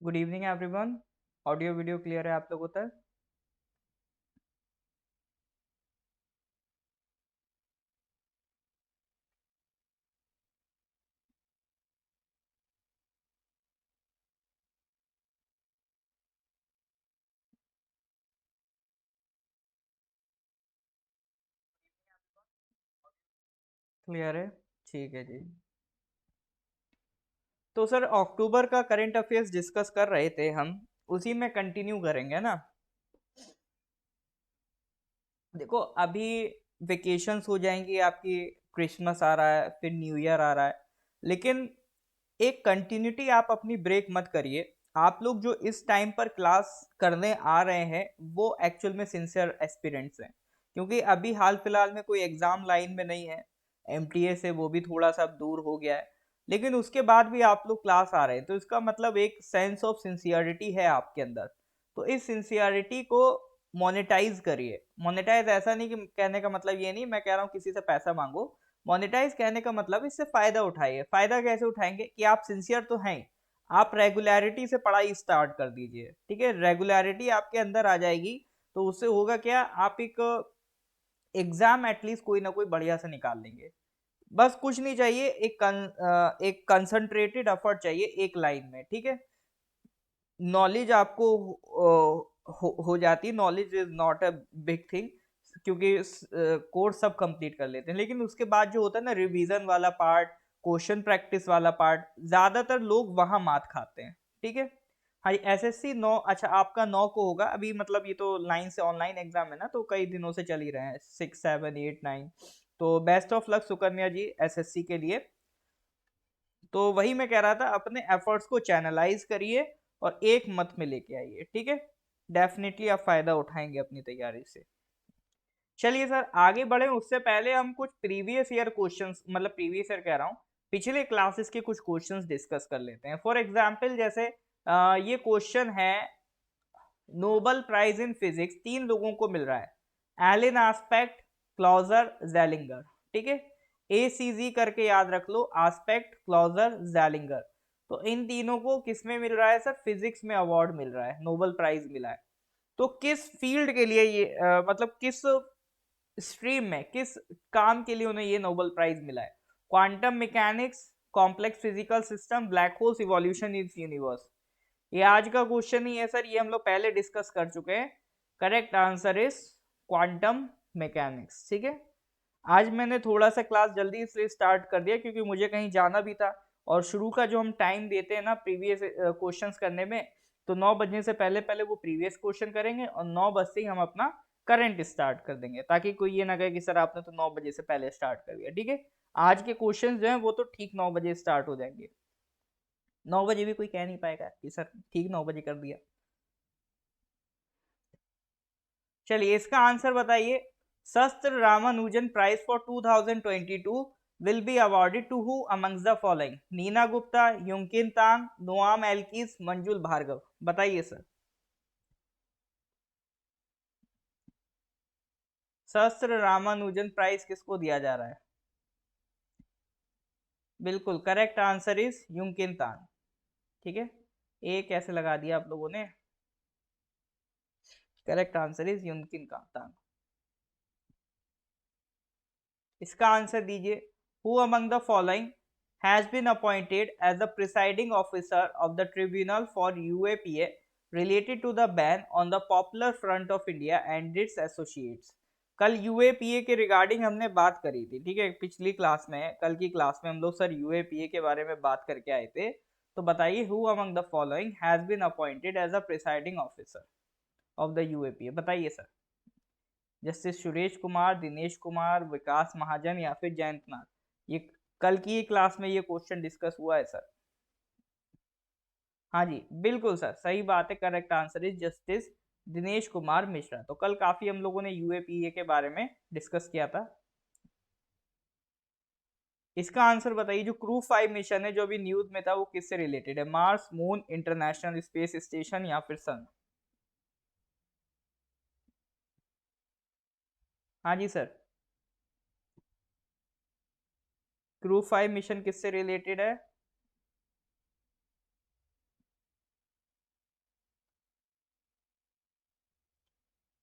Good evening everyone. Audio video clear है आप लोगों तक? क्लियर है। ठीक है जी। तो सर अक्टूबर का करंट अफेयर्स डिस्कस कर रहे थे हम, उसी में कंटिन्यू करेंगे ना। देखो अभी वेकेशंस हो जाएंगी आपकी, क्रिसमस आ रहा है, फिर न्यू ईयर आ रहा है, लेकिन एक कंटिन्यूटी आप अपनी ब्रेक मत करिए। आप लोग जो इस टाइम पर क्लास करने आ रहे हैं वो एक्चुअल में सिंसियर एस्पिरेंट्स हैं, क्योंकि अभी हाल फिलहाल में कोई एग्जाम लाइन में नहीं है। एमटीए से वो भी थोड़ा सा दूर हो गया है, लेकिन उसके बाद भी आप लोग क्लास आ रहे हैं, तो इसका मतलब एक सेंस ऑफ सिंसियरिटी है आपके अंदर। तो इस सिंसियरिटी को मोनेटाइज करिए। मोनेटाइज ऐसा नहीं कि कहने का मतलब ये नहीं मैं कह रहा हूँ किसी से पैसा मांगो। मोनेटाइज कहने का मतलब इससे फायदा उठाइए। फायदा कैसे उठाएंगे कि आप सिंसियर तो हैं, आप रेगुलरिटी से पढ़ाई स्टार्ट कर दीजिए। ठीक है, रेगुलरिटी आपके अंदर आ जाएगी तो उससे होगा क्या, आप एक एग्जाम एटलीस्ट कोई ना कोई बढ़िया से निकाल लेंगे। बस कुछ नहीं चाहिए, एक कंसंट्रेटेड एफर्ट चाहिए एक लाइन में। ठीक है, नॉलेज आपको हो जाती है, knowledge is not a big thing, क्योंकि कोर्स सब कंप्लीट कर लेते हैं, लेकिन उसके बाद जो होता है ना रिवीजन वाला पार्ट, क्वेश्चन प्रैक्टिस वाला पार्ट, ज्यादातर लोग वहां मात खाते हैं। ठीक है। हाँ, एसएससी 9, अच्छा आपका 9 को होगा अभी, मतलब ये तो लाइन से ऑनलाइन एग्जाम है ना, तो कई दिनों से चल ही रहे हैं, 6 7 8 9। तो best of luck Sukanya ji SSC के लिए। तो वही मैं कह रहा था, अपने एफर्ट्स को चैनलाइज करिए और एक मत में लेके आइए। ठीक है, डेफिनेटली आप फायदा उठाएंगे अपनी तैयारी से। चलिए सर आगे बढ़े, उससे पहले हम कुछ प्रीवियस ईयर क्वेश्चंस, मतलब प्रीवियस ईयर कह रहा हूँ, पिछले क्लासेस के कुछ क्वेश्चंस डिस्कस कर लेते हैं। फॉर एग्जांपल जैसे ये क्वेश्चन है, नोबेल प्राइज इन फिजिक्स 3 लोगों को मिल रहा है, एलन आस्पेक्ट, क्लॉजर, जेलिंगर। ठीक है, एसीजी करके याद रख लो, आस्पेक्ट, क्लॉजर, जेलिंगर। तो इन तीनों को किसमें मिल रहा है सर? फिजिक्स में अवार्ड मिल रहा है, नोबेल प्राइज मिला है। तो किस फील्ड के लिए ये मतलब किस स्ट्रीम में, किस काम के लिए उन्हें ये नोबेल प्राइज मिला है? Quantum mechanics, complex physical system, black holes, evolution in universe. ये आज का क्वेश्चन ही है सर, ये हम लोग पहले डिस्कस कर चुके हैं। Correct answer is quantum mechanics. ठीक है, आज मैंने थोड़ा सा क्लास जल्दी इसलिए स्टार्ट कर दिया क्योंकि मुझे कहीं जाना भी था, और शुरू का जो हम टाइम देते हैं ना प्रीवियस क्वेश्चंस करने में, तो 9 बजने से पहले पहले वो प्रीवियस क्वेश्चन करेंगे और 9 बजते ही हम अपना करंट स्टार्ट कर देंगे, ताकि कोई ये ना कहे कि सर आपने तो 9 बजे से पहले स्टार्ट कर दिया। ठीक है, आज के क्वेश्चन जो हैं वो तो ठीक 9 बजे स्टार्ट हो जाएंगे। 9 बजे भी कोई कह नहीं पाएगा कि सर ठीक 9 बजे कर दिया। चलिए इसका आंसर बताइए। SASTRA Ramanujan prize for 2022 will be awarded to who amongst the following? Neena Gupta, Yunqing Tang, Noam Elkies, Manjul Bhargava. बताइए सर। शस्त्र रामानुजन प्राइज किसको दिया जा रहा है? बिल्कुल करेक्ट आंसर इज युमकिन तांग। ठीक है, ए कैसे लगा दिया आप लोगों ने? करेक्ट आंसर इज युमकिन तांग। इसका आंसर दीजिए। Who among the following has been appointed as the presiding officer of the tribunal for UAPA related to the ban on the Popular Front of India and its associates? कल UAPA के regarding हमने बात करी थी। ठीक है, पिछली class में, कल की क्लास में हम लोग सर यूएपीए के बारे में बात करके आए थे। तो बताइए, who among the following has been appointed as a presiding officer of the UAPA? बताइए सर। जस्टिस सुरेश कुमार, दिनेश कुमार, विकास महाजन या फिर जयंत नाथ? ये कल की क्लास में ये क्वेश्चन डिस्कस हुआ है सर। हाँ जी बिल्कुल सर, सही बात है, correct answer is justice Dinesh Kumar Mishra. तो कल काफी हम लोगों ने यूएपीए के बारे में डिस्कस किया था। इसका आंसर बताइए, जो क्रू 5 मिशन है जो अभी न्यूज में था, वो किससे रिलेटेड है? Mars, moon, international space station या फिर सन? हाँ जी सर, क्रू 5 मिशन किससे रिलेटेड है?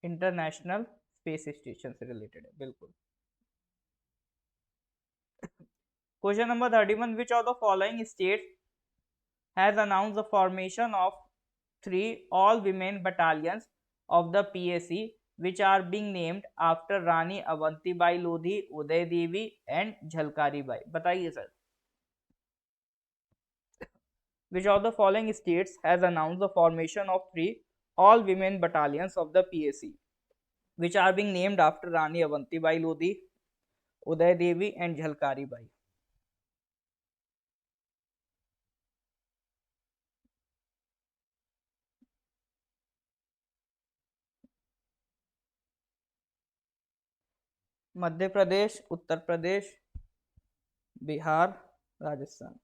इंटरनेशनल स्पेस स्टेशन से रिलेटेड है, बिल्कुल। Question number 31, which of the following states has announced the formation of 3 all-women battalions of the PAC, which are being named after Rani Avanti Bai Lodhi, Uday Devi and Jhalkari Bai. बताइए sir, which of the following states has announced the formation of 3 all-women battalions of the PAC, which are being named after Rani Avanti Bai Lodhi, Uday Devi and Jhalkari Bai? Madhya Pradesh, Uttar Pradesh, Bihar, Rajasthan.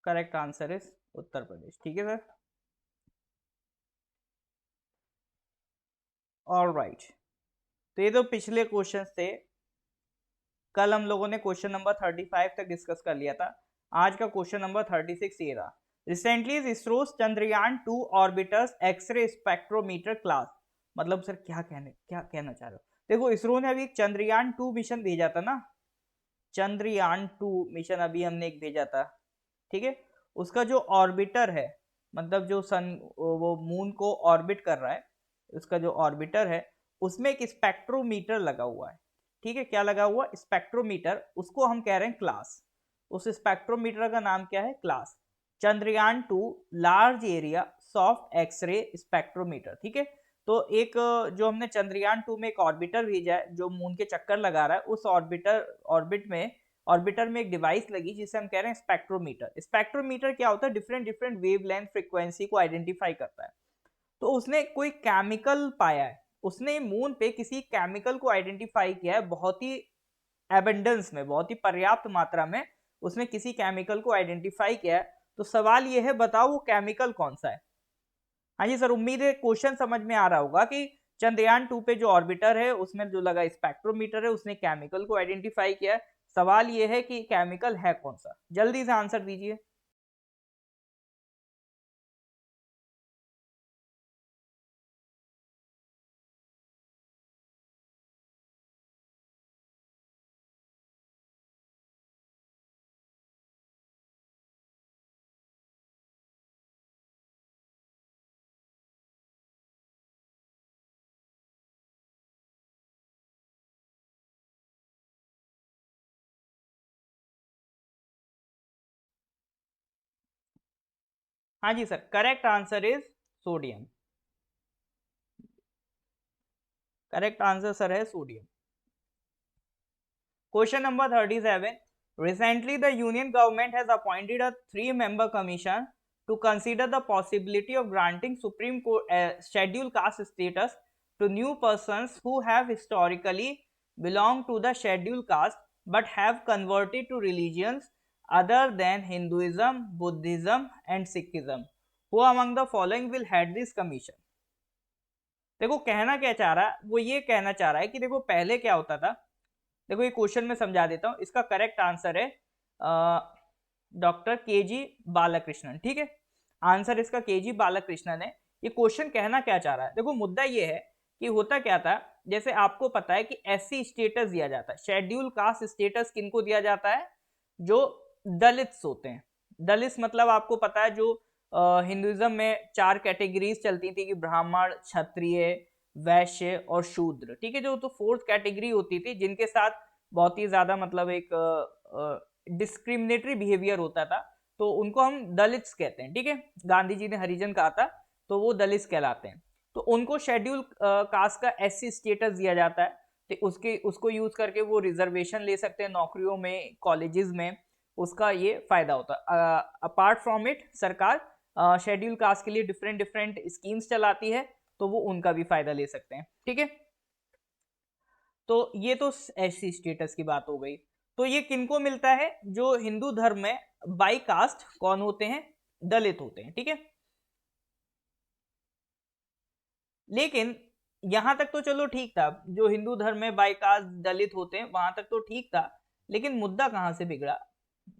Correct answer is Uttar Pradesh. ठीक है sir, all right. तो ये तो पिछले question थे, कल हम लोगों ने क्वेश्चन नंबर 35 तक डिस्कस कर लिया था। आज का क्वेश्चन नंबर 36 ये रहा। Recently ISRO's Chandrayaan 2 orbiter's X-ray spectrometer class, मतलब सर क्या कहना चाह रहे हो? देखो, इसरो ने अभी एक चंद्रयान 2 मिशन भेजा था ना, चंद्रयान 2 मिशन अभी हमने एक भेजा था, ठीक है। उसका जो ऑर्बिटर है, मतलब जो सन वो मून को ऑर्बिट कर रहा है, उसका जो ऑर्बिटर है उसमें एक स्पेक्ट्रोमीटर लगा हुआ है, ठीक है। क्या लगा हुआ? स्पेक्ट्रोमीटर। उसको हम कह रहे हैं क्लास। उस स्पेक्ट्रोमीटर का नाम क्या है? Class. Chandrayaan 2 large area soft X-ray spectrometer, ठीक है। तो एक जो हमने चंद्रयान 2 में एक ऑर्बिटर भेजा है जो मून के चक्कर लगा रहा है, उस ऑर्बिटर में एक डिवाइस लगी जिसे हम कह रहे हैं स्पेक्ट्रोमीटर। स्पेक्ट्रोमीटर क्या होता है? डिफरेंट वेवलेंथ फ्रीक्वेंसी को आइडेंटिफाई करता है। तो उसने कोई केमिकल पाया है, उसने मून पे किसी केमिकल को आइडेंटिफाई किया है, बहुत ही एबंडेंस में, बहुत ही पर्याप्त मात्रा में उसने किसी केमिकल को आइडेंटिफाई किया है। तो सवाल यह है, बताओ वो केमिकल कौन सा है? हाँ जी सर, उम्मीद है क्वेश्चन समझ में आ रहा होगा कि चंद्रयान 2 पे जो ऑर्बिटर है उसमें जो लगा स्पेक्ट्रोमीटर है उसने केमिकल को आइडेंटिफाई किया है। सवाल यह है कि केमिकल है कौन सा? जल्दी से आंसर दीजिए। हाँ जी sir, correct answer is sodium. Correct answer sir है sodium. Question number 37, recently the union government has appointed a 3-member commission to consider the possibility of granting supreme court scheduled caste status to new persons who have historically belonged to the scheduled caste but have converted to religions other than Hinduism, Buddhism and Sikhism. Who among the following will head this commission? देखो कहना क्या चाह रहा है, वो ये कहना चाह रहा है कि देखो पहले क्या होता था। देखो ये क्वेश्चन में समझा देता हूं, इसका करेक्ट आंसर है डॉक्टर के जी बालकृष्णन, ठीक है। आंसर इसका के जी बालकृष्णन है। ये क्वेश्चन कहना क्या चाह रहा है? देखो मुद्दा ये है कि होता क्या था, जैसे आपको पता है कि एससी स्टेटस दिया जाता है, शेड्यूल कास्ट स्टेटस किनको दिया जाता है? जो दलित्स होते हैं। दलित मतलब आपको पता है, जो हिंदुइज्म में 4 कैटेगरीज चलती थी कि ब्राह्मण, क्षत्रिय, वैश्य और शूद्र, ठीक है। जो तो 4th कैटेगरी होती थी जिनके साथ बहुत ही ज्यादा मतलब एक डिस्क्रिमिनेटरी बिहेवियर होता था, तो उनको हम दलित्स कहते हैं, ठीक है। गांधी जी ने हरिजन कहा था, तो वो दलित्स कहलाते हैं। तो उनको शेड्यूल कास्ट का एससी स्टेटस दिया जाता है, तो उसको यूज करके वो रिजर्वेशन ले सकते हैं नौकरियों में, कॉलेजेस में, उसका ये फायदा होता है। अपार्ट फ्रॉम इट सरकार शेड्यूल कास्ट के लिए डिफरेंट स्कीम्स चलाती है, तो वो उनका भी फायदा ले सकते हैं, ठीक है। तो ये तो एससी स्टेटस की बात हो गई। तो ये किनको मिलता है? जो हिंदू धर्म में बाई कास्ट कौन होते हैं? दलित होते हैं, ठीक है। लेकिन यहाँ तक तो चलो ठीक था, जो हिंदू धर्म में बाइकास्ट दलित होते हैं वहां तक तो ठीक था, लेकिन मुद्दा कहाँ से बिगड़ा?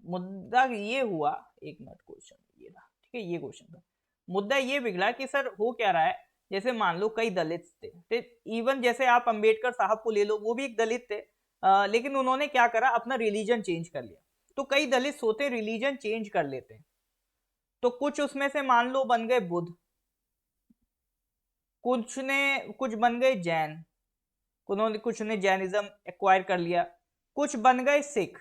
मुद्दा ये हुआ, एक मिनट, क्वेश्चन ये था, ठीक है, ये क्वेश्चन था। मुद्दा ये बिगड़ा कि सर हो क्या रहा है, जैसे मान लो कई दलित थे, इवन जैसे आप अंबेडकर साहब को ले लो, वो भी एक दलित थे, लेकिन उन्होंने क्या करा, अपना रिलीजन चेंज कर लिया। तो कई दलित सोते रिलीजन चेंज कर लेते हैं, तो कुछ उसमें से मान लो बन गए बुद्ध, कुछ बन गए जैन, उन्होंने कुछ ने जैनिज्म एक्वायर कर लिया, कुछ बन गए सिख,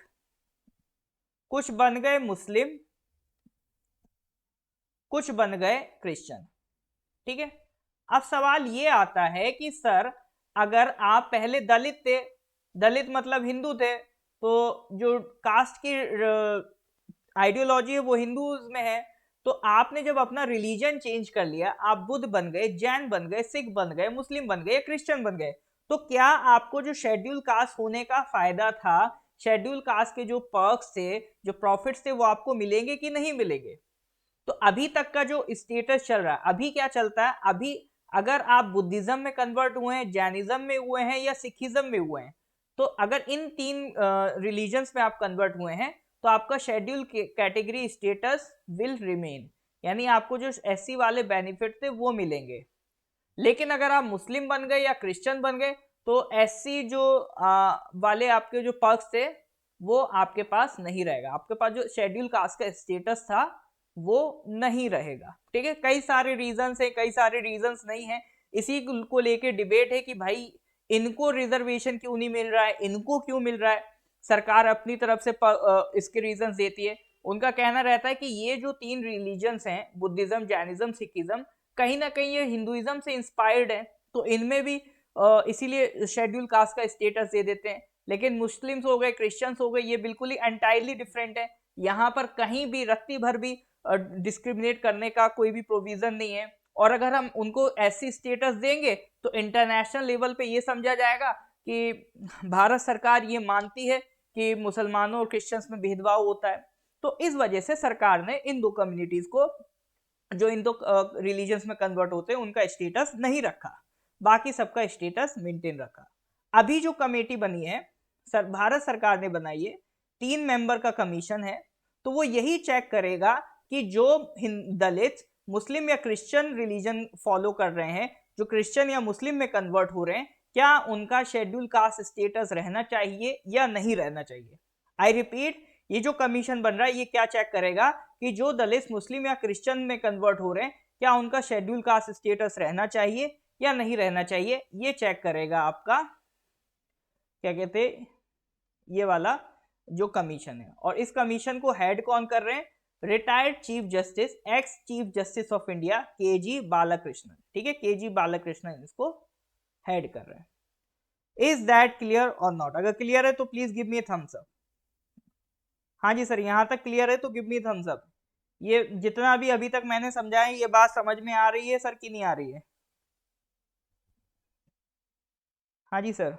कुछ बन गए मुस्लिम, कुछ बन गए क्रिश्चियन। ठीक है, अब सवाल ये आता है कि सर अगर आप पहले दलित थे, दलित मतलब हिंदू थे, तो जो कास्ट की आइडियोलॉजी है वो हिंदू में है, तो आपने जब अपना रिलीजन चेंज कर लिया, आप बुद्ध बन गए, जैन बन गए, सिख बन गए, मुस्लिम बन गए, क्रिश्चियन बन गए, तो क्या आपको जो शेड्यूल कास्ट होने का फायदा था, शेड्यूल कास्ट के जो पर्क्स थे, जो प्रॉफिट्स थे, वो आपको मिलेंगे कि नहीं मिलेंगे? तो अभी तक का जो स्टेटस चल रहा है, अभी क्या चलता है, अभी अगर आप बुद्धिज्म में कन्वर्ट हुए हैं, जैनिज्म में हुए हैं या सिखिज्म में हुए हैं, तो अगर इन तीन रिलीजन्स में आप कन्वर्ट हुए हैं, तो आपका schedule category status will remain, यानी आपको जो एससी वाले बेनिफिट थे वो मिलेंगे। लेकिन अगर आप मुस्लिम बन गए या क्रिश्चियन बन गए, तो एससी जो वाले आपके जो पर्क्स थे वो आपके पास नहीं रहेगा, आपके पास जो शेड्यूल कास्ट का स्टेटस था वो नहीं रहेगा। ठीक है, कई सारे रीजंस है, कई सारे रीजंस नहीं है, इसी को लेके डिबेट है कि भाई इनको रिजर्वेशन क्यों नहीं मिल रहा है, इनको क्यों मिल रहा है, सरकार अपनी तरफ से इसके रीजंस देती है। उनका कहना रहता है कि ये जो तीन रिलीजन्स हैं, बुद्धिज्म, जैनिज्म, सिखिज्म, कहीं ना कहीं ये हिंदुइज्म से इंस्पायर्ड है, तो इनमें भी इसीलिए शेड्यूल कास्ट का स्टेटस दे देते हैं। लेकिन मुस्लिम्स हो गए, क्रिश्चियंस हो गए, ये बिल्कुल ही एंटायरली डिफरेंट है, यहाँ पर कहीं भी रत्ती भर भी डिस्क्रिमिनेट करने का कोई भी प्रोविजन नहीं है। और अगर हम उनको ऐसी स्टेटस देंगे तो इंटरनेशनल लेवल पे ये समझा जाएगा कि भारत सरकार ये मानती है कि मुसलमानों और क्रिश्चियंस में भेदभाव होता है। तो इस वजह से सरकार ने इन दो कम्युनिटीज को, जो इन दो रिलीजन्स में कन्वर्ट होते हैं, उनका स्टेटस नहीं रखा, बाकी सबका स्टेटस मेंटेन रखा। अभी जो कमेटी बनी है, भारत सरकार ने बनाई है, 3 मेंबर का कमीशन है, तो वो यही चेक करेगा कि जो दलित मुस्लिम या क्रिश्चियन रिलीजन फॉलो कर रहे हैं, जो क्रिश्चियन या मुस्लिम में कन्वर्ट हो रहे हैं, क्या उनका शेड्यूल कास्ट स्टेटस रहना चाहिए या नहीं रहना चाहिए। आई रिपीट, ये जो कमीशन बन रहा है ये क्या चेक करेगा कि जो दलित मुस्लिम या क्रिश्चियन में कन्वर्ट हो रहे हैं, क्या उनका शेड्यूल कास्ट स्टेटस रहना चाहिए या नहीं रहना चाहिए, ये चेक करेगा आपका, क्या कहते, ये वाला जो कमीशन है। और इस कमीशन को हेड कौन कर रहे हैं? Retired chief justice, ex chief justice of India के जी बालाकृष्णन। ठीक है, के जी बालाकृष्णन इसको हेड कर रहे हैं। इज दैट क्लियर और नॉट? अगर क्लियर है तो please give me thumbs up. हाँ जी सर, यहां तक क्लियर है तो गिव मी थम्स अप। ये जितना भी अभी तक मैंने समझाया, ये बात समझ में आ रही है सर कि नहीं आ रही है? हाँ जी सर,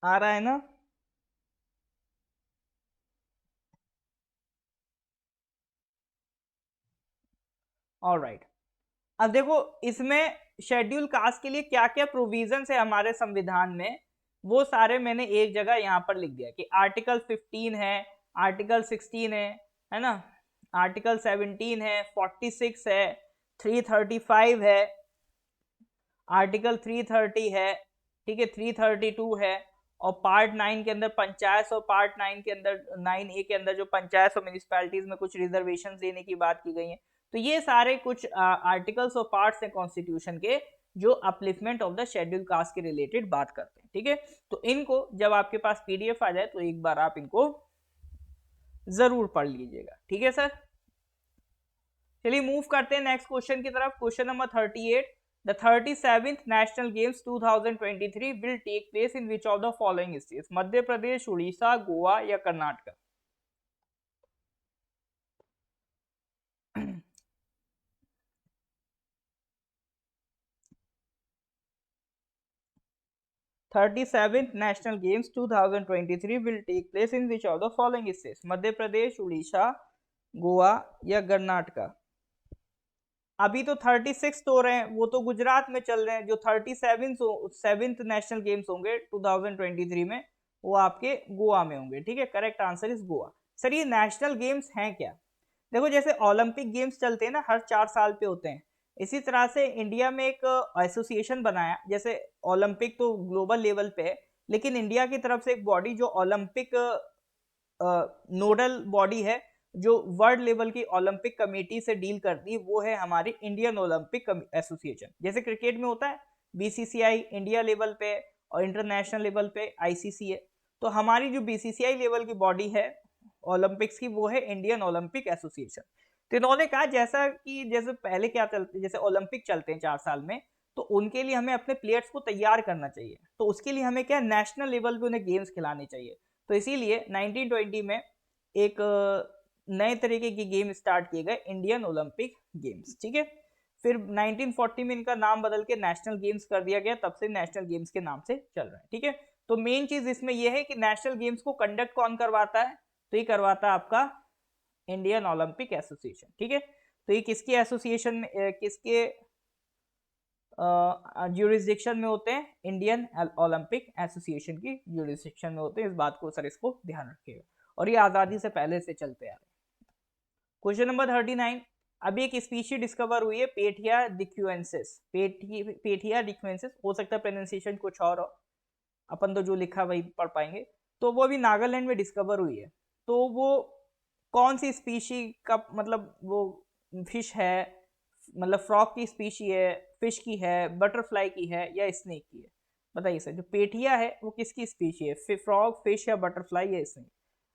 आ रहा है ना? ऑलराइट, अब देखो इसमें शेड्यूल कास्ट के लिए क्या क्या प्रोविजन है हमारे संविधान में, वो सारे मैंने एक जगह यहाँ पर लिख दिया कि आर्टिकल 15 है, आर्टिकल 16 है ना, आर्टिकल 17 है, 46 है, 335 है, आर्टिकल 330 है, ठीक है, 332 है, और पार्ट 9 के अंदर पंचायत, और पार्ट 9 के अंदर 9A के अंदर जो पंचायत और म्यूनिसिपैलिटीज में कुछ रिजर्वेशन देने की बात की गई है। तो ये सारे कुछ आर्टिकल्स और पार्ट्स हैं कॉन्स्टिट्यूशन के, जो upliftment of the schedule caste के रिलेटेड बात करते हैं। ठीक है, तो इनको जब आपके पास पीडीएफ आ जाए तो एक बार आप इनको जरूर पढ़ लीजिएगा। ठीक है सर, चलिए मूव करते हैं नेक्स्ट क्वेश्चन की तरफ। Question number 38, the 37th national games 2023 will take place in which of the following states? Madhya Pradesh, Orissa, Goa या Karnataka? 37th national games 2023 will take place in which of the following states? Madhya Pradesh, Orissa, Goa या कर्नाटक? अभी तो 36 हो रहे हैं, वो तो गुजरात में चल रहे हैं। जो 37th नेशनल गेम्स होंगे 2023 में, वो आपके गोवा में होंगे। ठीक है, correct answer is Goa. Sir ये नेशनल गेम्स हैं क्या? देखो जैसे ओलंपिक गेम्स चलते हैं ना, हर 4 साल पे होते हैं, इसी तरह से इंडिया में एक एसोसिएशन बनाया। जैसे ओलंपिक तो ग्लोबल लेवल पे है, लेकिन इंडिया की तरफ से एक बॉडी जो ओलंपिक नोडल बॉडी है, जो वर्ल्ड लेवल की ओलंपिक कमेटी से डील करती है, वो है हमारी इंडियन ओलंपिक एसोसिएशन। जैसे क्रिकेट में होता है बीसीसीआई इंडिया लेवल पे, और इंटरनेशनल लेवल पे आईसीसी है। तो हमारी जो बीसीसीआई लेवल की बॉडी है ओलंपिक्स की, वो है इंडियन ओलंपिक एसोसिएशन। तो इन्होंने कहा जैसा कि जैसे पहले क्या चलते, जैसे ओलंपिक चलते हैं 4 साल में, तो उनके लिए हमें अपने प्लेयर्स को तैयार करना चाहिए। तो उसके लिए हमें क्या नेशनल लेवल पे उन्हें गेम्स खिलाने चाहिए। तो इसीलिए 1920 में एक नए तरीके की गेम स्टार्ट किए गए, इंडियन ओलंपिक गेम्स। ठीक है, फिर 1940 में इनका नाम बदल के नेशनल गेम्स कर दिया गया, तब से नेशनल गेम्स के नाम से चल रहा है। ठीक है, तो मेन चीज इसमें यह है कि नेशनल गेम्स को कंडक्ट कौन करवाता है? तो ये करवाता है आपका इंडियन ओलंपिक एसोसिएशन। ठीक है, तो ये किसके एसोसिएशन में, किसके ज्यूरिसडिक्शन में होते हैं? इंडियन ओलंपिक एसोसिएशन की ज्यूरिसडिक्शन में होते हैं। इस बात को सर इसको ध्यान रखिएगा, और ये आजादी से पहले से चलते आ रहे हैं। क्वेश्चन नंबर 39, अभी एक स्पीशी डिस्कवर हुई है पेठिया डिक्यूएंसिस। पेठिया डिक्यूएंसिस, हो सकता है प्रोनाउंसिएशन कुछ और हो, अपन तो जो लिखा वही पढ़ पाएंगे। तो वो अभी नागालैंड में डिस्कवर हुई है। तो वो कौन सी स्पीशी का, मतलब वो फिश है, मतलब फ्रॉग की स्पीशी है, फिश की है, बटरफ्लाई की है, या स्नेक की है? बताइए सर, जो पेठिया है वो किसकी स्पीशी है? फ्रॉग, फिश, या बटरफ्लाई, या स्नेक?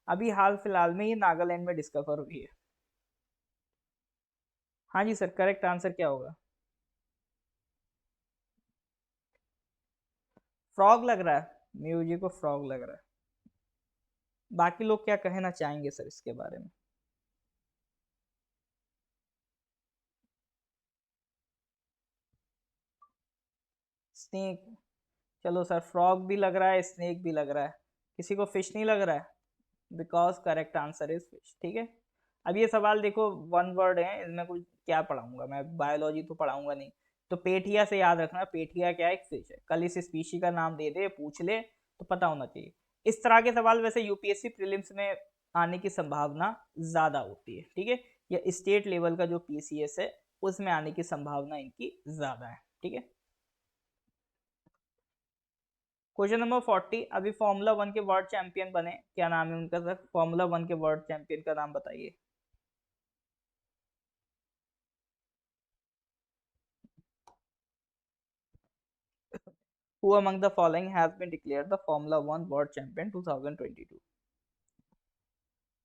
अभी हाल फिलहाल में ये नागालैंड में डिस्कवर हुई है। हाँ जी सर, करेक्ट आंसर क्या होगा? फ्रॉग लग रहा है, म्यूजिक को फ्रॉग लग रहा है। बाकी लोग क्या कहना चाहेंगे सर इसके बारे में? स्नेक। चलो सर, फ्रॉग भी लग रहा है, स्नेक भी लग रहा है, किसी को फिश नहीं लग रहा है? Because correct answer is fish. ठीक है, अब ये सवाल देखो, वन वर्ड है, इसमें कुछ क्या पढ़ाऊंगा मैं, बायोलॉजी तो पढ़ाऊंगा नहीं। तो पेठिया से याद रखना, पेठिया क्या है? एक फिश है। कल इस स्पीशी का नाम दे दे, पूछ ले, तो पता होना चाहिए। इस तरह के सवाल वैसे यूपीएससी प्रीलिम्स में आने की संभावना ज्यादा होती है। ठीक है, या स्टेट लेवल का जो पीसीएस है, उसमें आने की संभावना इनकी ज्यादा है। ठीक है, क्वेश्चन नंबर 40, अभी फॉर्मूला 1 के वर्ल्ड चैंपियन बने, क्या नाम है उनका सर? फॉर्मूला 1 के वर्ल्ड चैंपियन का नाम बताइए। Who among the following has been declared the Formula 1 World Champion 2022?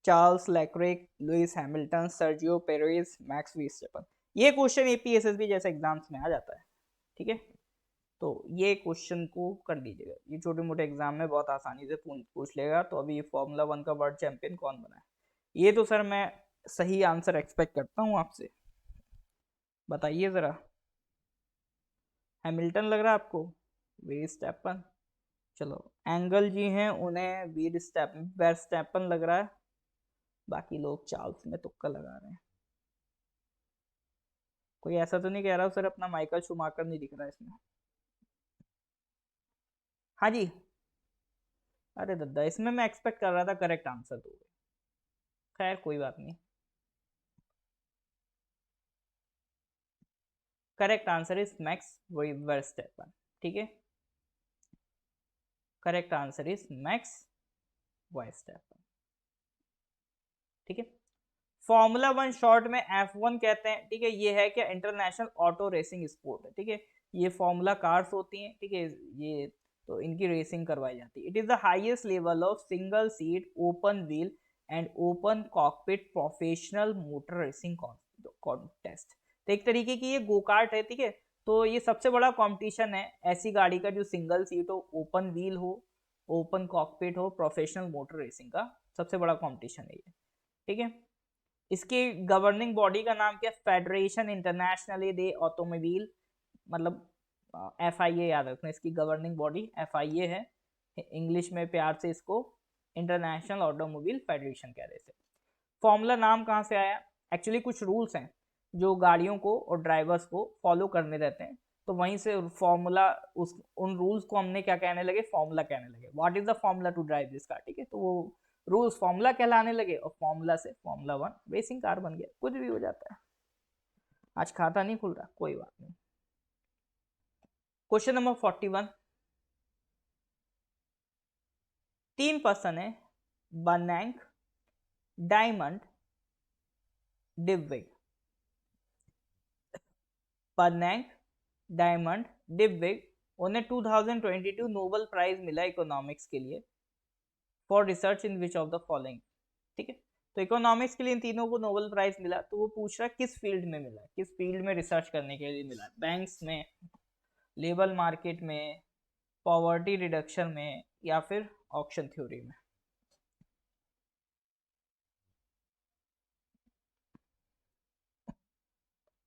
Charles Leclerc, Lewis Hamilton, Sergio Perez, Max Verstappen. ये क्वेश्चन एपीएसएसबी जैसे एग्जाम्स में आ जाता है। ठीक है, तो ये क्वेश्चन को कर लीजिएगा, ये छोटे मोटे एग्जाम में बहुत आसानी से पूछ लेगा। तो अभी फॉर्मूला 1 का वर्ल्ड चैंपियन कौन बना है? ये तो सर मैं सही आंसर एक्सपेक्ट करता हूँ आपसे, बताइए जरा। हैमिल्टन लग रहा है आपको? वर्स्टेपन? चलो, एंगल जी हैं, उन्हें वर्स्टेपन लग रहा है। बाकी लोग चार्ल्स में तुक्का लगा रहे हैं। कोई ऐसा तो नहीं कह रहा सर अपना माइकल शूमाकर नहीं दिख रहा है इसमें? हाँ जी। अरे दद्दा, इसमें मैं एक्सपेक्ट कर रहा था करेक्ट आंसर दोगे। खैर कोई बात नहीं, correct answer is max Verstappen. ठीक है, correct answer is max Verstappen. ठीक है, फॉर्मूला 1 शॉर्ट में F1 कहते हैं। ठीक है, ये है क्या? इंटरनेशनल ऑटो रेसिंग स्पोर्ट है। ठीक है, ये फॉर्मूला कार्स होती हैं। ठीक है, ये तो इनकी रेसिंग करवाई जाती है। It is the highest level of single seat open wheel and open cockpit professional motor racing contest. तो एक तरीके की ये गो कार्ट है। ठीक है, तो ये सबसे बड़ा कंपटीशन है ऐसी गाड़ी का जो सिंगल सीट हो, ओपन व्हील हो, ओपन कॉकपिट हो, प्रोफेशनल मोटर रेसिंग का सबसे बड़ा कंपटीशन है ये। ठीक है, इसकी गवर्निंग बॉडी का नाम क्या? फेडरेशन इंटरनेशनल दे ऑटोमोबाइल, मतलब FIA याद रखना, इसकी गवर्निंग बॉडी FIA है। इंग्लिश में प्यार से इसको इंटरनेशनल ऑटोमोबाइल फेडरेशन कह रहे थे। फॉर्मूला नाम कहाँ से आया? एक्चुअली कुछ रूल्स हैं। जो गाड़ियों को और ड्राइवर्स को फॉलो करने रहते हैं। तो वहीं से फॉर्मूला उस उन रूल्स को हमने क्या कहने लगे, फॉर्मूला कहने लगे। What is the formula to drive this car, ठीक है। तो वो रूल्स फॉर्मूला कहलाने लगे और फॉर्मूला से फॉर्मूला 1 रेसिंग कार बन गया। कुछ भी हो जाता है। आज खाता नहीं खुल रहा, कोई बात नहीं। क्वेश्चन नंबर 41, 3 पर्सन है, बनैंक, डायमंड, डिविग। बनैंक, डायमंड, डिविग, उन्हें 2022 नोबेल प्राइज मिला इकोनॉमिक्स के लिए for research in which of the following, ठीक है। तो इकोनॉमिक्स के लिए इन तीनों को नोबेल प्राइज मिला। तो वो पूछ रहा है किस फील्ड में मिला है, किस फील्ड में रिसर्च करने के लिए मिला है। बैंक्स में, लेबर मार्केट में, पॉवर्टी रिडक्शन में, या फिर ऑक्शन थ्योरी में।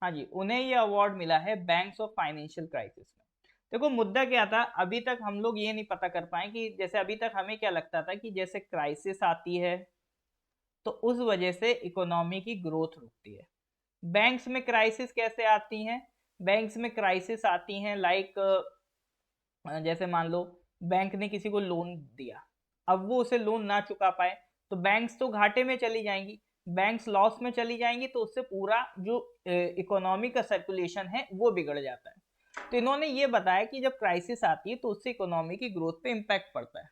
हाँ जी, उन्हें ये अवार्ड मिला है बैंक्स ऑफ फाइनेंशियल क्राइसिस में। देखो मुद्दा क्या था, अभी तक हम लोग ये नहीं पता कर पाए कि जैसे अभी तक हमें क्या लगता था कि जैसे क्राइसिस आती है तो उस वजह से इकोनॉमी की ग्रोथ रुकती है। बैंक्स में क्राइसिस कैसे आती हैं? बैंक्स में क्राइसिस आती हैं लाइक जैसे मान लो बैंक ने किसी को लोन दिया, अब वो उसे लोन ना चुका पाए तो बैंक्स तो घाटे में चली जाएंगी, बैंक्स लॉस में चली जाएंगी, तो उससे पूरा जो इकोनॉमी का सर्कुलेशन है वो बिगड़ जाता है। तो इन्होंने ये बताया कि जब क्राइसिस आती है तो उससे इकोनॉमी की ग्रोथ पे इम्पैक्ट पड़ता है।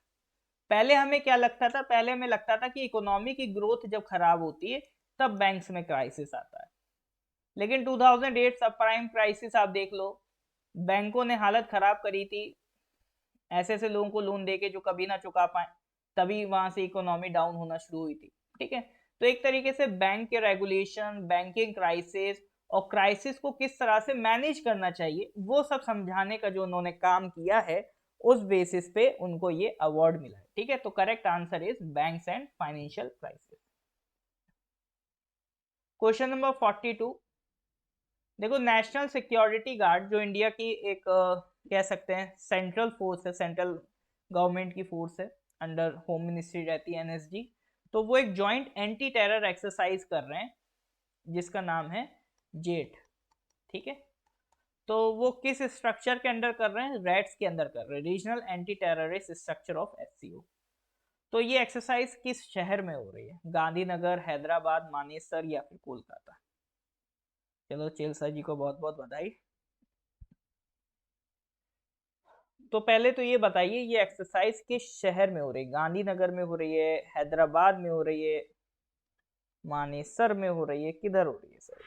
पहले हमें क्या लगता था, पहले हमें लगता था कि इकोनॉमी की ग्रोथ जब खराब होती है तब बैंक्स में क्राइसिस आता है। लेकिन 2008 सब प्राइम क्राइसिस आप देख लो, बैंकों ने हालत खराब करी थी, ऐसे ऐसे लोगों को लोन देके जो कभी ना चुका पाए, तभी वहां से इकोनॉमी डाउन होना शुरू हुई थी, ठीक है। तो एक तरीके से बैंक के रेगुलेशन, बैंकिंग क्राइसिस और क्राइसिस को किस तरह से मैनेज करना चाहिए वो सब समझाने का जो उन्होंने काम किया है, उस बेसिस पे उनको ये अवार्ड मिला है, ठीक है। तो correct answer is banks and financial crisis. Question number 42, देखो नेशनल सिक्योरिटी गार्ड जो इंडिया की एक कह सकते हैं सेंट्रल फोर्स है, सेंट्रल गवर्नमेंट की फोर्स है, अंडर होम मिनिस्ट्री रहती है, एनएसजी। तो वो एक जॉइंट एंटी टेरर एक्सरसाइज कर रहे हैं जिसका नाम है जेट, ठीक है। तो वो किस स्ट्रक्चर के अंडर कर रहे हैं? रेड्स के अंदर कर रहे हैं, regional anti terrorist structure of SCO. तो ये एक्सरसाइज किस शहर में हो रही है? गांधीनगर, हैदराबाद, मानेसर या फिर कोलकाता? चलो चेल सर जी को बहुत बहुत बधाई। तो पहले तो ये बताइए ये एक्सरसाइज किस शहर में हो रही है? गांधीनगर में हो रही है, हैदराबाद में हो रही है, मानेसर में हो रही है, किधर हो रही है सर?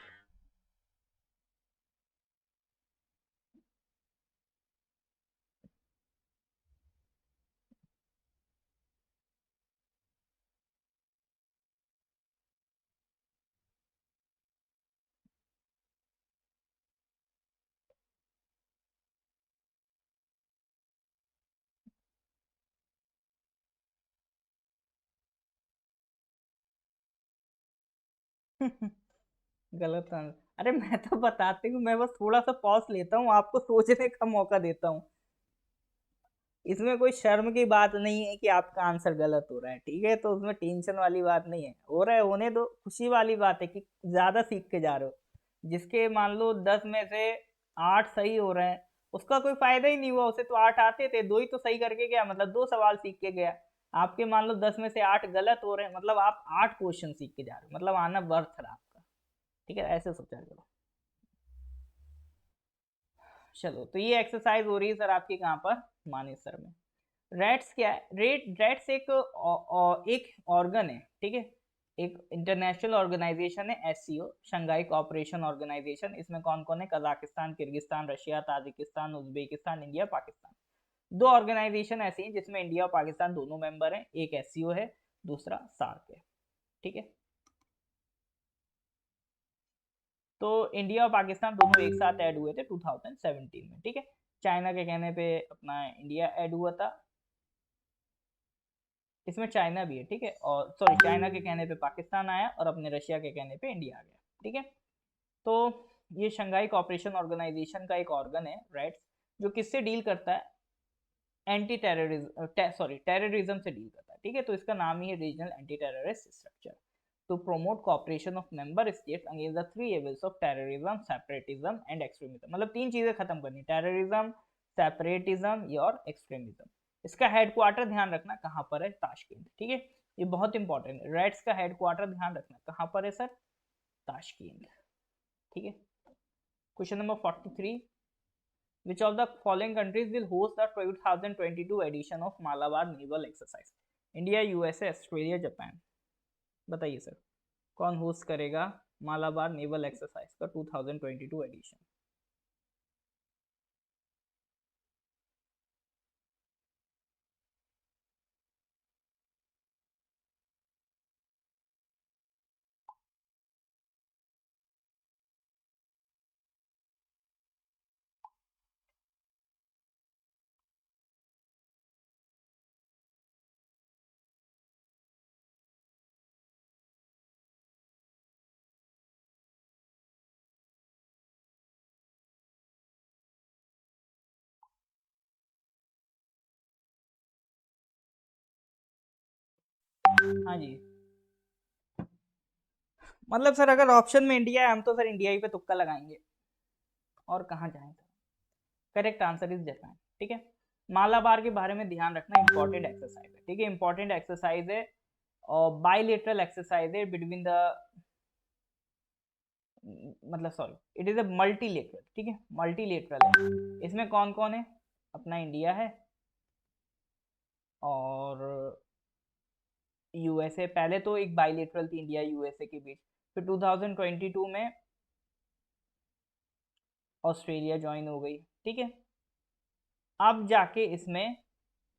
गलत आंसर। अरे मैं तो बताती हूँ, मैं बस थोड़ा सा पॉज लेता हूँ, आपको सोचने का मौका देता हूँ। इसमें कोई शर्म की बात नहीं है कि आपका आंसर गलत हो रहा है, ठीक है। तो उसमें टेंशन वाली बात नहीं है, हो रहा है होने दो। खुशी वाली बात है कि ज्यादा सीख के जा रहे हो। जिसके मान लो 10 में से 8 सही हो रहे हैं, उसका कोई फायदा ही नहीं हुआ, उसे तो 8 आते थे, 2 ही तो सही करके गया, मतलब 2 सवाल सीख के गया। आपके मान लो 10 में से 8 गलत हो रहे हैं, मतलब आप 8 क्वेश्चन सीख के जा रहे हो, मतलब आना बर्थ रहा आपका, ठीक है। ऐसे सोचा करो। चलो तो ये एक्सरसाइज हो रही है सर आपकी कहाँ पर? मानेसर में। रेट्स क्या है? रेट्स एक ऑर्गन है, ठीक है। एक इंटरनेशनल ऑर्गेनाइजेशन है, एससीओ, शंघाई कोऑपरेशन ऑर्गेनाइजेशन। इसमें कौन कौन है? Kazakhstan, Kyrgyzstan, Russia, Tajikistan, Uzbekistan, India, Pakistan. 2 organisation ऐसी हैं जिसमें इंडिया और पाकिस्तान दोनों मेंबर हैं। एक एससीओ है, दूसरा सार्क है, ठीक है। तो इंडिया और पाकिस्तान दोनों एक साथ ऐड हुए थे 2017 में, ठीक है। चाइना के कहने पे अपना इंडिया ऐड हुआ था, इसमें चाइना भी है, ठीक है। और सॉरी, चाइना के कहने पे पाकिस्तान आया और अपने रशिया के कहने पे इंडिया आ गया, ठीक है। तो ये शंघाई कोऑपरेशन ऑर्गेनाइजेशन का एक ऑर्गन है, राइट, जो किससे डील करता है? एंटी टेररिज्म, सॉरी टेररिज्म से डील करता है, ठीक है। तो इसका नाम ही है regional anti terrorist structure. to promote cooperation of member states against the three evils of terrorism, separatism and extremism. मतलब तीन चीजें खत्म करनी, टेररिज्म, सेपरेटिज्म और एक्सट्रीमिज्म. इसका हेडक्वार्टर ध्यान रखना कहाँ पर है, ताशकंद. ठीक है, ये बहुत इंपॉर्टेंट है. रेड्स का हेडक्वार्टर ध्यान रखना कहाँ पर है सर, ताशकंद. ठीक है. Question number 43. Which of the following countries will host the 2022 edition of Malabar Naval Exercise? India, USA, Australia, Japan. बताइए सर, कौन होस्ट करेगा मालाबार नेवल एक्सरसाइज का 2022 एडिशन? हाँ जी. मतलब सर अगर ऑप्शन में इंडिया है, हम तो सर इंडिया ही पे तुक्का लगाएंगे, और कहाँ जाएं sir. Correct answer is Japan. ठीक है. मालाबार के बारे में ध्यान रखना, इंपॉर्टेंट एक्सरसाइज है. ठीक है, इंपॉर्टेंट एक्सरसाइज है और बाइलेटरल एक्सरसाइज है बिटवीन द, मतलब sorry, it is a multilateral. ठीक है, मल्टीलेटरल है. इसमें कौन कौन है, अपना इंडिया है और यूएसए. पहले तो एक बाइलेटरल थी इंडिया यूएसए के बीच, फिर 2022 में ऑस्ट्रेलिया ज्वाइन हो गई. ठीक है, अब जाके इसमें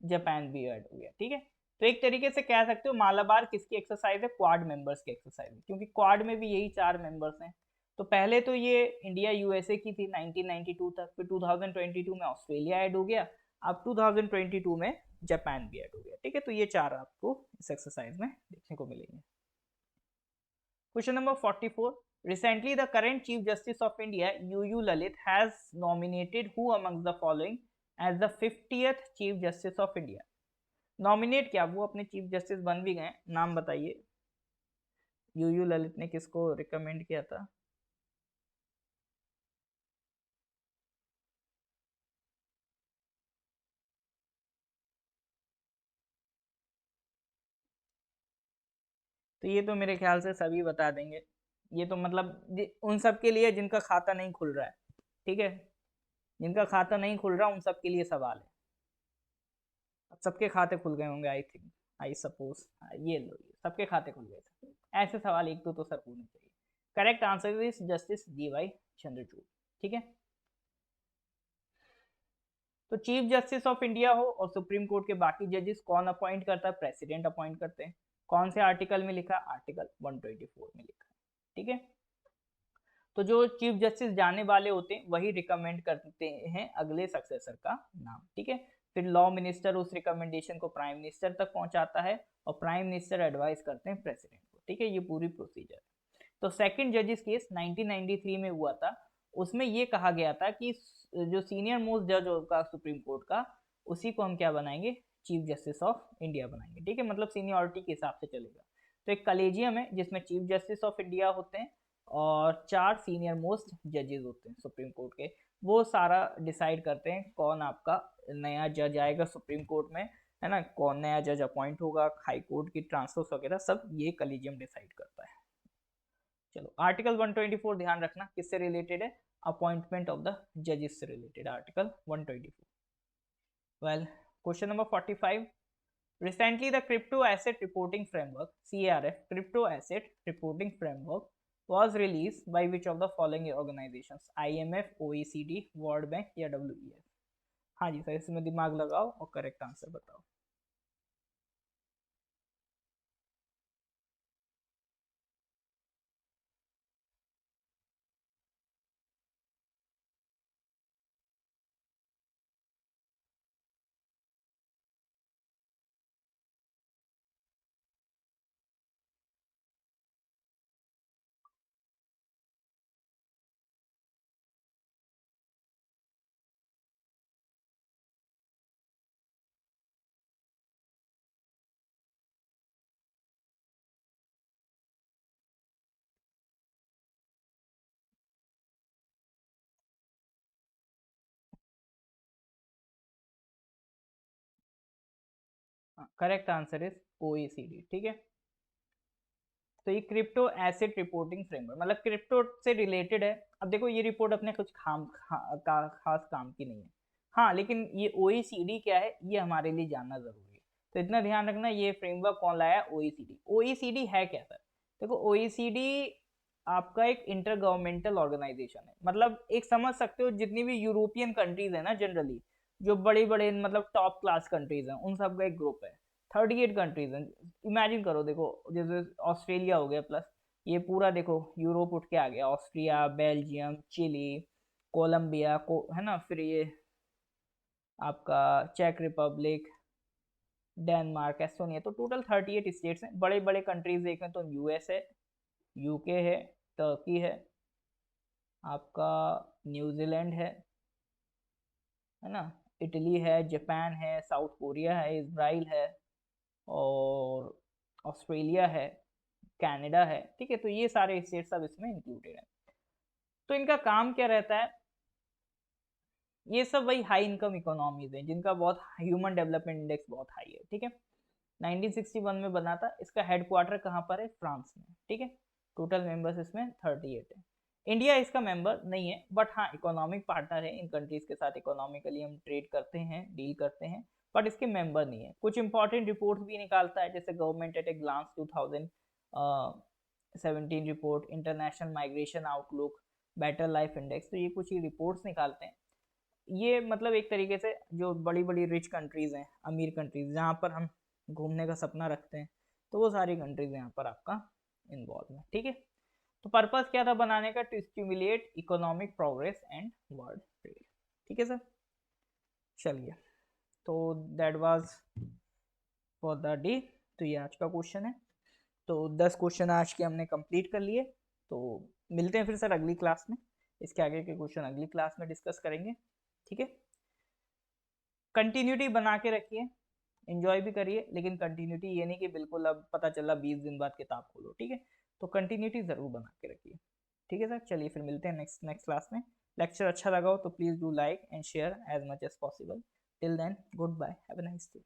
जापान भी ऐड हो गया. ठीक है, तो एक तरीके से कह सकते हो मालाबार किसकी एक्सरसाइज है, क्वाड मेंबर्स की एक्सरसाइज है, क्योंकि क्वाड में भी यही चार मेंबर्स हैं. तो पहले तो ये इंडिया यूएसए की थी 1992 तक, फिर 2022 में ऑस्ट्रेलिया ऐड हो गया, अब 2022 में जापान भी ऐड हो गया. ठीक है, तो ये चार आपको इस एक्सरसाइज में देखने को मिलेंगे. Question number 44. Recently, the current Chief Justice of India, UU Lalit, has nominated who amongst the following as the 50th Chief Justice of India? Nominate क्या, वो अपने चीफ जस्टिस बन भी गए, नाम बताइए. यूयू ललित ने किसको रिकमेंड किया था? तो ये तो मेरे ख्याल से सभी बता देंगे. ये तो मतलब उन सब के लिए जिनका खाता नहीं खुल रहा है. ठीक है, जिनका खाता नहीं खुल रहा उन सब के लिए सवाल है. अब सबके खाते खुल गए होंगे आई थिंक, आई सपोज. ये लो, ये सबके खाते खुल गए थे. ऐसे सवाल एक दो तो सर होने चाहिए. Correct answer is justice DY Chandrachud. ठीक है, तो चीफ जस्टिस ऑफ इंडिया हो और सुप्रीम कोर्ट के बाकी जजेस कौन अपॉइंट करता है, प्रेसिडेंट अपॉइंट करते हैं. कौन से आर्टिकल में लिखा, आर्टिकल 124 में लिखा है. ठीक है, तो जो चीफ जस्टिस जाने वाले होते हैं वही रिकमेंड करते हैं अगले सक्सेसर का नाम. ठीक है, फिर लॉ मिनिस्टर उस रिकमेंडेशन को प्राइम मिनिस्टर तक पहुंचाता है और प्राइम मिनिस्टर एडवाइस करते हैं प्रेसिडेंट को. ठीक है, ये पूरी प्रोसीजर. तो सेकंड जजेस केस 1993 में हुआ था. उसमें ये कहा गया था कि जो सीनियर मोस्ट जज होगा सुप्रीम कोर्ट का, उसी को हम क्या बनाएंगे, चीफ जस्टिस ऑफ इंडिया बनाएंगे. ठीक है, मतलब सीनियरिटी के हिसाब से चलेगा. तो एक कलेजियम है जिसमें चीफ जस्टिस ऑफ इंडिया होते हैं और चार सीनियर मोस्ट जजेस होते हैं सुप्रीम कोर्ट के. वो सारा डिसाइड करते हैं कौन आपका नया जज आएगा सुप्रीम कोर्ट में, है ना, कौन नया जज अपॉइंट होगा, हाई कोर्ट की ट्रांसफर्स वगैरह सब ये कलेजियम डिसाइड करता है. चलो, आर्टिकल 124 ध्यान रखना किससे रिलेटेड है, अपॉइंटमेंट ऑफ द जजेस से related article 124. Well, question number 45. Recently, the Crypto Asset Reporting Framework (CARF) Crypto Asset Reporting Framework was released by which of the following organizations? IMF, OECD, World Bank या WEF? हाँ जी sir, इसमें दिमाग लगाओ और correct answer बताओ. Correct answer is OECD, ठीक है। तो ये क्रिप्टो एसेट रिपोर्टिंग फ्रेमवर्क मतलब क्रिप्टो से रिलेटेड है। अब देखो ये रिपोर्ट अपने कुछ खास काम की नहीं है, हाँ, लेकिन ये OECD क्या है ये हमारे लिए जानना जरूरी है। तो इतना ध्यान रखना, ये फ्रेमवर्क कौन लाया? OECD। OECD है क्या सर? देखो OECD आपका एक इंटर गवर्नमेंटल ऑर्गेनाइजेशन है, मतलब एक समझ सकते हो जितनी भी यूरोपियन कंट्रीज है ना, जनरली जो बड़े बड़े मतलब टॉप क्लास कंट्रीज हैं उन सब का एक ग्रुप है। 38 कंट्रीज हैं, इमेजिन करो। देखो जैसे ऑस्ट्रेलिया हो गया प्लस ये पूरा देखो यूरोप उठ के आ गया, ऑस्ट्रिया, बेल्जियम, चिली, कोलंबिया को है ना, फिर ये आपका चेक रिपब्लिक, डेनमार्क, एस्टोनिया, तो टोटल 38 स्टेट्स हैं। बड़े बड़े कंट्रीज देखें तो यूएस है, यूके है, टर्की है, आपका न्यूजीलैंड है ना, इटली है, जापान है, साउथ कोरिया है, इसराइल है, और ऑस्ट्रेलिया है, कनाडा है, ठीक है। तो ये सारे स्टेट्स अब इसमें इंक्लूडेड हैं। तो इनका काम क्या रहता है? ये सब वही हाई इनकम इकोनॉमीज हैं जिनका बहुत ह्यूमन डेवलपमेंट इंडेक्स बहुत हाई है, ठीक है। 1961 में बना था। इसका हेडक्वार्टर कहाँ पर है? फ्रांस में, ठीक है। टोटल मेंबर्स इसमें 38 है। इंडिया इसका मेंबर नहीं है, बट हाँ इकोनॉमिक पार्टनर है। इन कंट्रीज के साथ इकोनॉमिकली हम ट्रेड करते हैं, डील करते हैं, बट इसके मेंबर नहीं है। कुछ इंपॉर्टेंट रिपोर्ट्स भी निकालता है, जैसे government at a glance 2017 report, international migration outlook, better life index. तो ये कुछ ही रिपोर्ट्स निकालते हैं। ये मतलब एक तरीके से जो बड़ी बड़ी रिच कंट्रीज हैं, अमीर कंट्रीज जहाँ पर हम घूमने का सपना रखते हैं, तो वो सारी कंट्रीज यहाँ पर आपका इन्वॉल्व है, ठीक है। तो पर्पस क्या था बनाने का? To stimulate economic progress and world trade, ठीक है सर। चलिए, तो that was for the day. तो ये आज का क्वेश्चन है। तो 10 क्वेश्चन आज के हमने कंप्लीट कर लिए। तो मिलते हैं फिर सर अगली क्लास में। इसके आगे के क्वेश्चन अगली क्लास में डिस्कस करेंगे, ठीक है। कंटिन्यूटी बना के रखिए, एंजॉय भी करिए, लेकिन कंटिन्यूटी ये नहीं कि बिल्कुल अब पता चला 20 दिन बाद किताब खोलो, ठीक है। तो कंटिन्यूटी जरूर बना के रखिए, ठीक है सर। चलिए फिर मिलते हैं नेक्स्ट क्लास में। लेक्चर अच्छा लगा हो तो please do like and share as much as possible. Till then good bye, have a nice day.